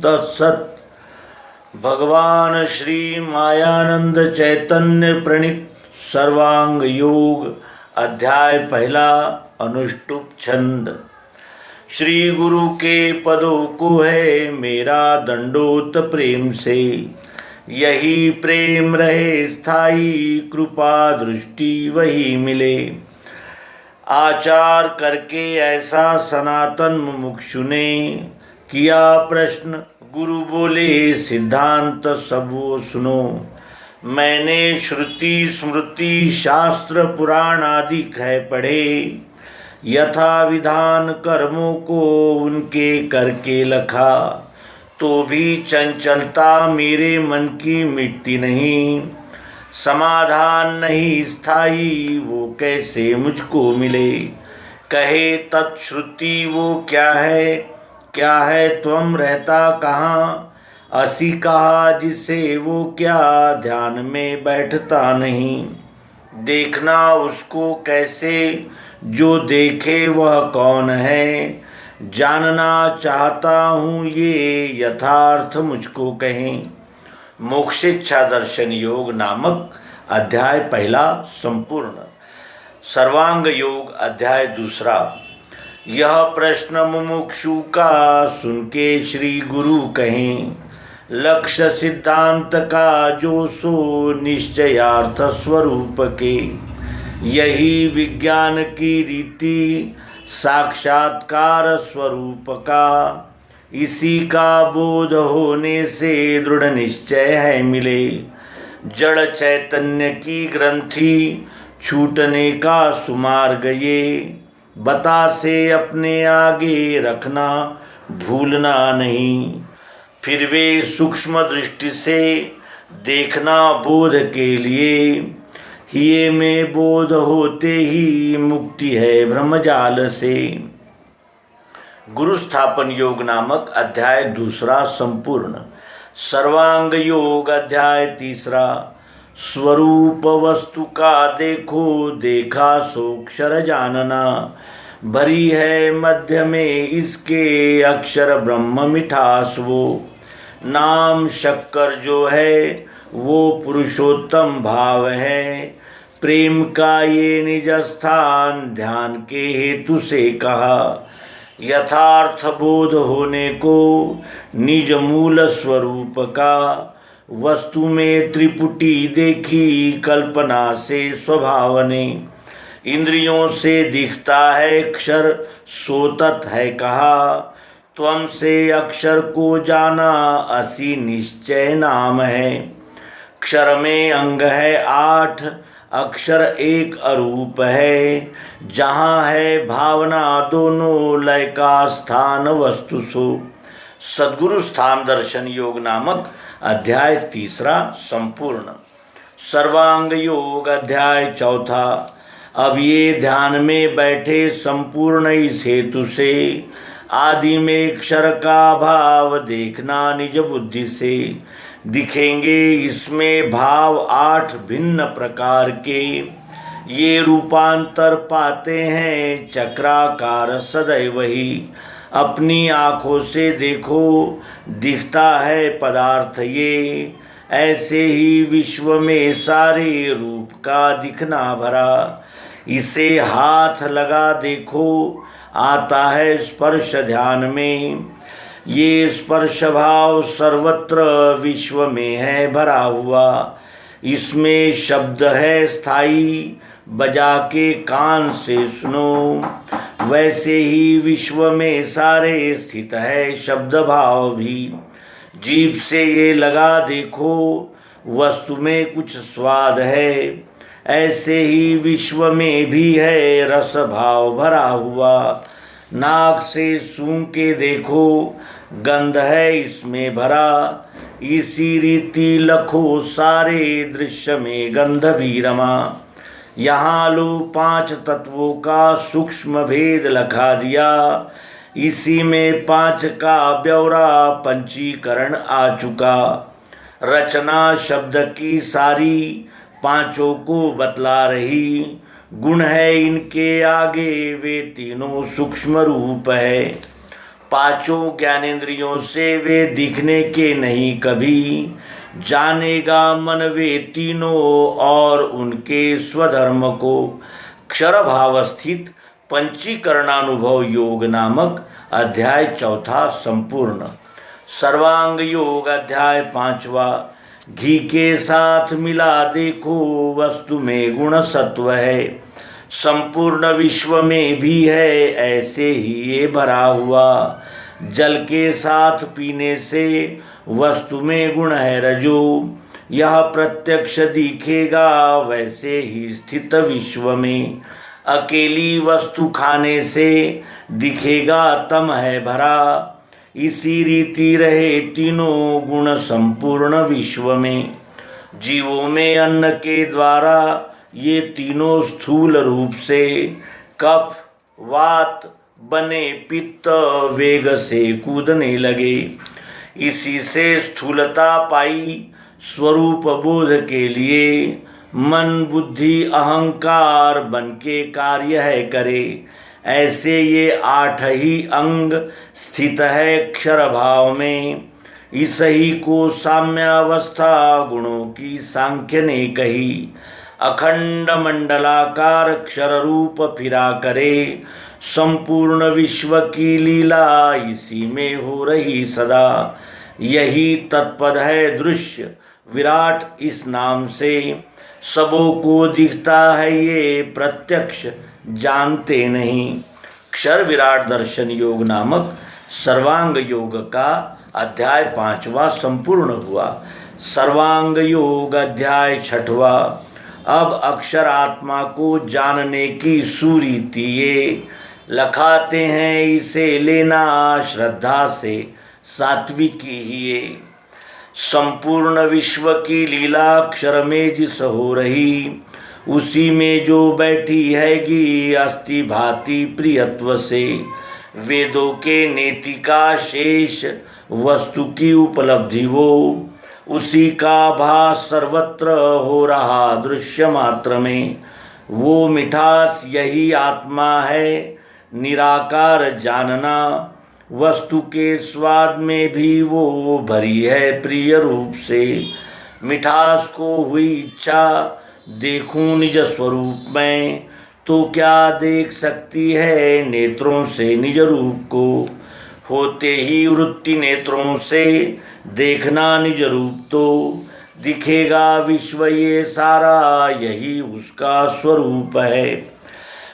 तत्सत। भगवान श्री मायानंद चैतन्य प्रणीत सर्वांग योग अध्याय पहला अनुष्टुप छंद। श्री गुरु के पदों को है मेरा दंडोत प्रेम से, यही प्रेम रहे स्थाई, कृपा दृष्टि वही मिले। आचार करके ऐसा सनातन मुमुक्षु ने किया प्रश्न, गुरु बोले सिद्धांत सब वो सुनो। मैंने श्रुति स्मृति शास्त्र पुराण आदि कह पढ़े, यथा विधान कर्मों को उनके करके लखा। तो भी चंचलता मेरे मन की मिटती नहीं, समाधान नहीं स्थाई वो कैसे मुझको मिले। कहे तत्श्रुति वो क्या है त्वम रहता कहाँ। असी कहा जिसे वो क्या ध्यान में बैठता नहीं। देखना उसको कैसे जो देखे वह कौन है। जानना चाहता हूँ ये यथार्थ मुझको कहें। मोक्षिच्छा दर्शन योग नामक अध्याय पहला संपूर्ण। सर्वांग योग अध्याय दूसरा। यह प्रश्न मुमुक्षु का सुन के श्री गुरु कहें, लक्ष्य सिद्धांत का जो सो निश्चयार्थ स्वरूप के। यही विज्ञान की रीति साक्षात्कार स्वरूप का। इसी का बोध होने से दृढ़ निश्चय है मिले। जड़ चैतन्य की ग्रंथि छूटने का सुमार्ग ये। बता से अपने आगे रखना भूलना नहीं। फिर वे सूक्ष्म दृष्टि से देखना बोध के लिए। हिये में बोध होते ही मुक्ति है ब्रह्मजाल से। गुरु स्थापन योग नामक अध्याय दूसरा संपूर्ण। सर्वांग योग अध्याय तीसरा। स्वरूप वस्तु का देखो देखा सोक्षर जानना। भरी है मध्य में इसके अक्षर ब्रह्म मिठास वो। नाम शक्कर जो है वो पुरुषोत्तम भाव है। प्रेम का ये निज स्थान ध्यान के हेतु से कहा। यथार्थ बोध होने को निज मूल स्वरूप का। वस्तु में त्रिपुटी देखी कल्पना से स्वभाव ने। इंद्रियों से दिखता है अक्षर सो तत् है कहा। त्वम से अक्षर को जाना असी निश्चय नाम है। अक्षर में अंग है 8 अक्षर एक अरूप है। जहाँ है भावना दोनों लय का स्थान वस्तु सो। सद्गुरु स्थान दर्शन योग नामक अध्याय तीसरा संपूर्ण। सर्वांग योग अध्याय चौथा। अब ये ध्यान में बैठे संपूर्ण इस हेतु से। आदि में अक्षर का भाव देखना निज बुद्धि से। दिखेंगे इसमें भाव 8 भिन्न प्रकार के। ये रूपांतर पाते हैं चक्राकार सदैव ही। अपनी आँखों से देखो दिखता है पदार्थ ये। ऐसे ही विश्व में सारे रूप का दिखना भरा। इसे हाथ लगा देखो आता है स्पर्श ध्यान में। ये स्पर्श भाव सर्वत्र विश्व में है भरा हुआ। इसमें शब्द है स्थाई बजा के कान से सुनो। वैसे ही विश्व में सारे स्थित है शब्द भाव भी। जीभ से ये लगा देखो वस्तु में कुछ स्वाद है। ऐसे ही विश्व में भी है रस भाव भरा हुआ। नाक से सूंघ के देखो, गंध है इसमें भरा। इसी रीति लखो सारे दृश्य में गंध भी रमा। यहाँ लो 5 तत्वों का सूक्ष्म भेद लखा दिया। इसी में 5 का ब्यौरा पंचीकरण आ चुका। रचना शब्द की सारी पांचों को बतला रही। गुण है इनके आगे वे तीनों सूक्ष्म रूप है। पांचों ज्ञानेंद्रियों से वे दिखने के नहीं कभी। जानेगा मन वे तीनों और उनके स्वधर्म को। क्षर भाव स्थित पंचीकरणानुभव योग नामक अध्याय 4 संपूर्ण। सर्वांग योग अध्याय 5वां। घी के साथ मिला देखो, वस्तु में गुण सत्व है। संपूर्ण विश्व में भी है ऐसे ही ये भरा हुआ। जल के साथ पीने से वस्तु में गुण है रजो। यह प्रत्यक्ष दिखेगा वैसे ही स्थित विश्व में। अकेली वस्तु खाने से दिखेगा तम है भरा। इसी रीति रहे तीनों गुण संपूर्ण विश्व में। जीवों में अन्न के द्वारा ये तीनों स्थूल रूप से कफ वात बने, पित्त वेग से कूदने लगे। इसी से स्थूलता पाई। स्वरूप बोध के लिए मन बुद्धि अहंकार बन के कार्य है करे। ऐसे ये 8 ही अंग स्थित है क्षर भाव में। इस ही को साम्यावस्था गुणों की सांख्य ने कही। अखंड मंडलाकार क्षर रूप फिरा करे। संपूर्ण विश्व की लीला इसी में हो रही सदा। यही तत्पद है दृश्य विराट इस नाम से। सबों को दिखता है ये प्रत्यक्ष जानते नहीं। क्षर विराट दर्शन योग नामक सर्वांग योग का अध्याय 5वां संपूर्ण हुआ। सर्वांग योग अध्याय 6वां। अब अक्षर आत्मा को जानने की सुरीति ये लखाते हैं। इसे लेना श्रद्धा से सात्विकी ही ये। संपूर्ण विश्व की लीला अक्षर में जिस हो रही, उसी में जो बैठी हैगी अस्ति भांति प्रियत्व से। वेदों के नेति का शेष वस्तु की उपलब्धि वो। उसी का भास सर्वत्र हो रहा दृश्य मात्र में। वो मिठास यही आत्मा है निराकार जानना। वस्तु के स्वाद में भी वो भरी है प्रिय रूप से। मिठास को हुई इच्छा देखूं निज स्वरूप में, तो क्या देख सकती है नेत्रों से निज रूप को। होते ही वृत्ति नेत्रों से देखना निज रूप, तो दिखेगा विश्व ये सारा यही उसका स्वरूप है।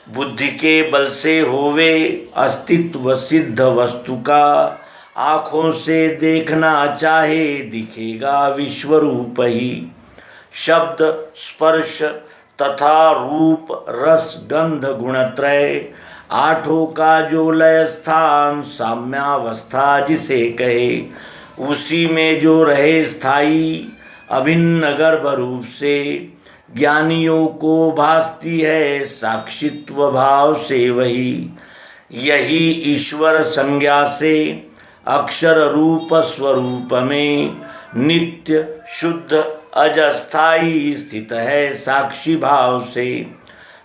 बुद्धि के बल से होवे अस्तित्व सिद्ध वस्तु का। आँखों से देखना चाहे दिखेगा विश्व रूप ही। शब्द स्पर्श तथा रूप रस गंध गुणत्रय 8 का जो लय स्थान साम्यावस्था जिसे कहे। उसी में जो रहे स्थायी अभिन्न गर्भ रूप से। ज्ञानियों को भासती है साक्षित्व भाव से वही। यही ईश्वर संज्ञा से अक्षर रूप स्वरूप में नित्य शुद्ध अजस्थाई स्थित है साक्षी भाव से।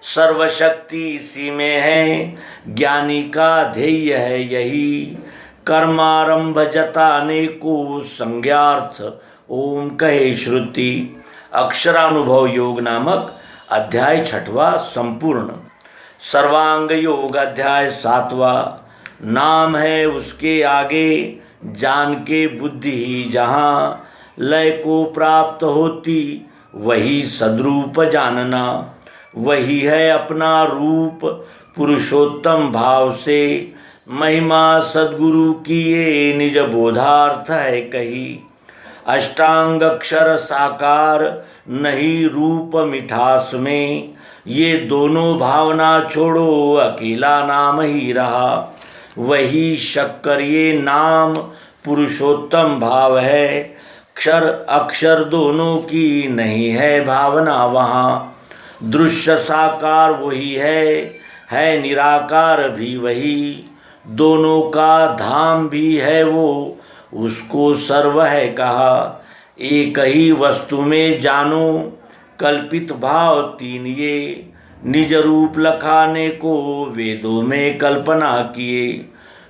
सर्वशक्ति इसी में है ज्ञानी का ध्येय है यही। कर्मारंभ जताने को संज्ञार्थ ओम कहे श्रुति। अक्षरानुभव योग नामक अध्याय 6वां संपूर्ण। सर्वांग योग अध्याय 7वां। नाम है उसके आगे जान के बुद्धि ही जहाँ। लय को प्राप्त होती वही सद्रूप जानना। वही है अपना रूप पुरुषोत्तम भाव से। महिमा सद्गुरु की ये निज बोधार्थ है कही। अष्टांग अक्षर साकार नहीं रूप मिठास में, ये दोनों भावना छोड़ो अकेला नाम ही रहा। वही शक्कर ये नाम पुरुषोत्तम भाव है, क्षर अक्षर दोनों की नहीं है भावना वहाँ। दृश्य साकार वही है निराकार भी वही, दोनों का धाम भी है वो, उसको सर्व है कहा। एक ही वस्तु में जानो कल्पित भाव तीन ये, निज रूप लखाने को वेदों में कल्पना किए।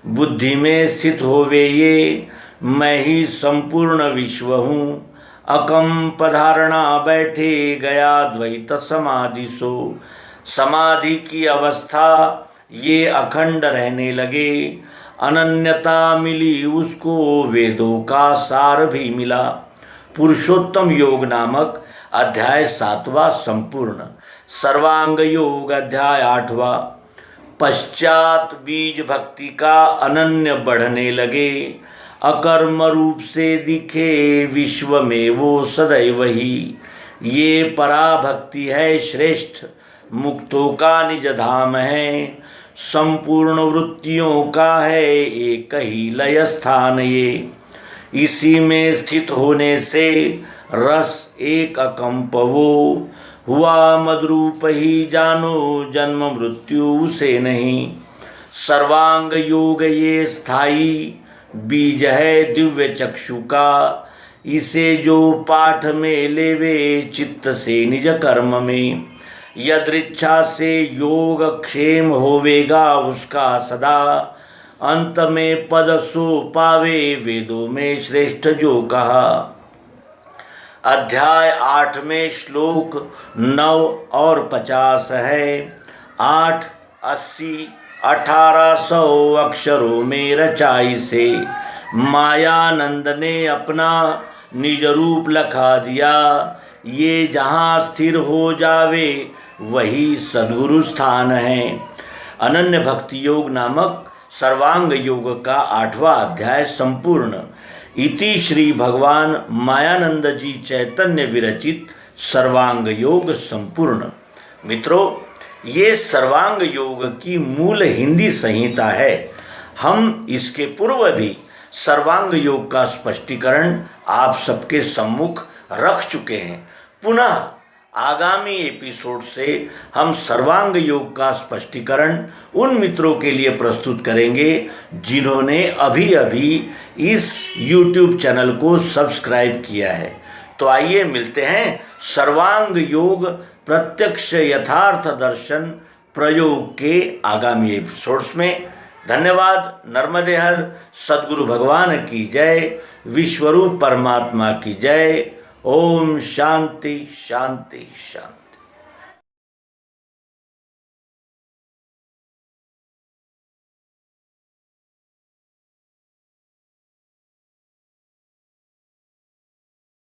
बुद्धि में स्थित होवे ये मैं ही संपूर्ण विश्व हूँ, अकंप धारणा बैठे गया द्वैत समाधि सो। समाधि की अवस्था ये अखंड रहने लगे, अनन्यता मिली उसको वेदों का सार भी मिला। पुरुषोत्तम योग नामक अध्याय 7वां संपूर्ण। सर्वांग योग अध्याय 8वां। पश्चात बीज भक्ति का अनन्य बढ़ने लगे, अकर्म रूप से दिखे विश्व में वो सदैव ही। ये पराभक्ति है श्रेष्ठ, मुक्तों का निज धाम है, संपूर्ण वृत्तियों का है एक ही लय स्थान ये। इसी में स्थित होने से रस एक अकंप वो, हुआ मद्रूप ही जानो जन्म मृत्यु से नहीं। सर्वांग योग ये स्थाई बीज है दिव्य चक्षु का, इसे जो पाठ में लेवे चित्त से निज कर्म में। यदृच्छा से योग क्षेम होवेगा उसका सदा, अंत में पद सो पावे वेदों में श्रेष्ठ जो कहा। अध्याय 8 में श्लोक 9 और 50 है। 8, 80, 1800 अक्षरों में रचाई से, मायानंद ने अपना निज रूप लखा दिया। ये जहाँ स्थिर हो जावे वही सद्गुरु स्थान है। अनन्य भक्ति योग नामक सर्वांग योग का 8वां अध्याय संपूर्ण। इति श्री भगवान मायानंद जी चैतन्य विरचित सर्वांग योग संपूर्ण। मित्रों, ये सर्वांग योग की मूल हिंदी संहिता है। हम इसके पूर्व भी सर्वांग योग का स्पष्टीकरण आप सबके सम्मुख रख चुके हैं। पुनः आगामी एपिसोड से हम सर्वांग योग का स्पष्टीकरण उन मित्रों के लिए प्रस्तुत करेंगे जिन्होंने अभी अभी इस YouTube चैनल को सब्सक्राइब किया है। तो आइए मिलते हैं सर्वांग योग प्रत्यक्ष यथार्थ दर्शन प्रयोग के आगामी एपिसोड्स में। धन्यवाद। नर्मदे हर। सद्गुरु भगवान की जय। विश्वरूप परमात्मा की जय। ओम शांति शांति शांति।